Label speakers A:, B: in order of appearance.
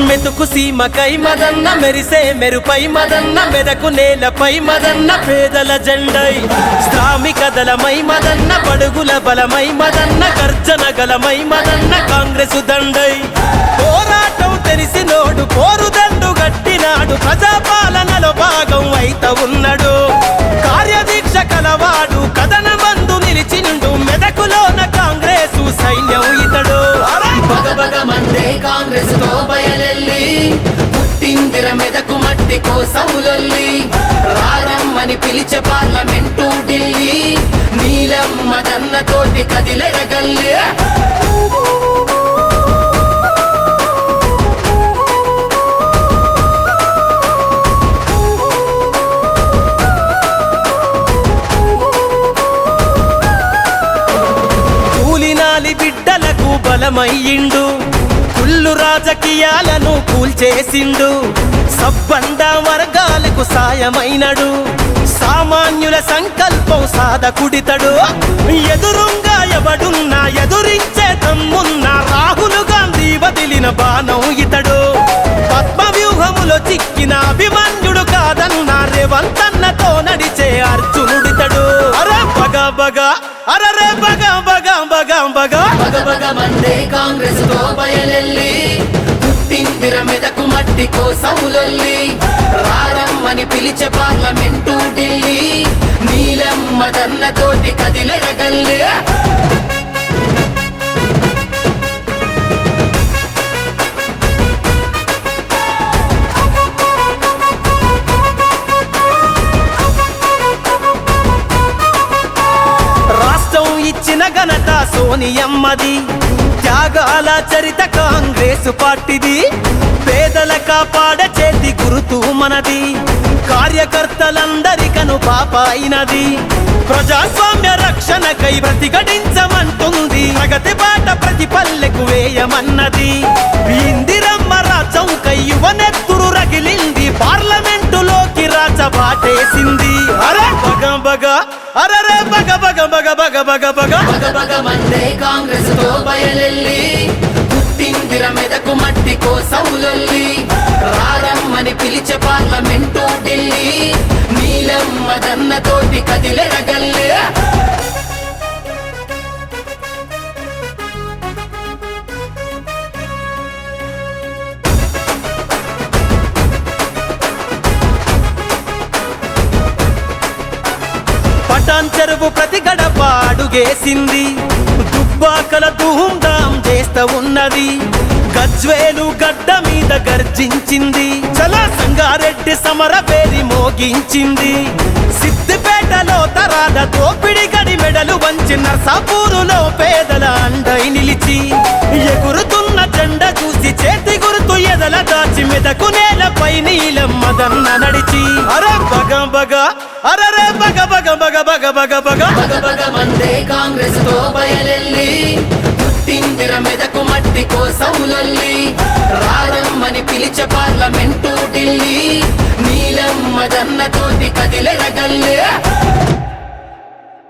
A: మెతుకు సీమకై మదన్న మెరిసే మెరుపై మదన్న మెదకు నేలపై మదన్న పేదల జెండై శ్రామిక దళమై మదన్న బడుగుల బలమై మదన్న గర్జన గలమై మదన్న కాంగ్రెసు దండై పోరాటం తెలిసినోడు పోరుదండు గట్టినాడు ప్రజాపాలనలో భాగం అయిత ఉన్నాడు కార్యదీక్ష కలవాడు కథన మందు నిలిచిండు మెదకులోన కాంగ్రెసు సైన్యం ఇతడు
B: భగభగమందే కాంగ్రెస్ తో బయలెల్లి పుట్టిందిర మెదకు మట్టి కోసములొల్లి రారమ్మని పిలిచే పార్లమెంటు ఢిల్లీ నీలమ్మ దన్నతోటి కదిలెరగల్లి
A: కూలినాలి బిడ్డలకు బలమయ్యిండు కుళ్ళు రాజకీయాలను కూల్చేసిండు సబ్బండ వర్గాలకు సాయమైనడు సామాన్యుల సంకల్పం సాధకుడితడు ఎదురుంగా ఎవడున్నా ఎదురించే తమ్మున్నా రాహుల్ గాంధీ వదిలిన బాణం ఇతడు పద్మవ్యూహములో చిక్కిన అభిమన్యుడు కాదన్నా రేవంతన్నతో నడిచే అర్జునుడితడు అరే బగ బగ అరే బగ బగ బగ బగ
B: భగభగమందే కాంగ్రెస్ తో బయలెల్లి పుట్టిందిర మెదకు మట్టి కోసములొల్లి రారమ్మని పిలిచే పార్లమెంటు ఢిల్లీ నీలమ్మ దన్నతోటి కదిలెరగల్లి
A: ఇచ్చిన ఘనత సోనియమ్మది త్యాగాల చరిత కాంగ్రెస్ పార్టీది పేదల కాపాడ చేతి గురుతు మనది కార్యకర్తలందరికను పాప అయినది ప్రజాస్వామ్య రక్షణకై ప్రతిఘటించమంటుంది ప్రగతి బాట ప్రతి పల్లెకు వేయమన్నది ఇందిరమ్మ రాజ్యంకై యువనెత్తురు రగిలింది పార్లమెంటులోకి రాచబాటేసింది అరే బగ బగ అరే బగ బగ బగ బగ బగ బగ
B: భగభగమందే కాంగ్రెస్ తో బయలెల్లి పుట్టిందిర మెదకు మట్టి కోసములొల్లి రారమ్మని పిలిచే పార్లమెంటు ఢిల్లీ నీలమ్మ దన్నతోటి కదిలెరగల్లి
A: పటాన్ చెరువు ప్రతి గడప అడుగేసింది దుబ్బాకల ధూమ్ధాం చేస్తా ఉన్నది గజ్వేలు గడ్డ మీద గర్జించింది చలా సంగారెడ్డి సమర పేరి మోగించింది సిద్దిపేటలో తరాల దోపిడి గడి మెడలు వంచి నర్సాపూరులో పేదల అండై నిలిచి ఎగురుతున్న జెండ చూసి చేతి గుర్తు ఎదల దాచి మెదకు నేలపై నీలమ్మ దన్న నడిచి అరే బగ బగ అరే బగ బగ బగ బగ బగ బగ
B: భగభగమందే కాంగ్రెస్ తో బయలెల్లి పుట్టిందిర మెదకు మట్టి కోసములొల్లి రారమ్మని పిలిచే పార్లమెంటు ఢిల్లీ నీలమ్మ దన్నతోటి కదిలెరగల్లి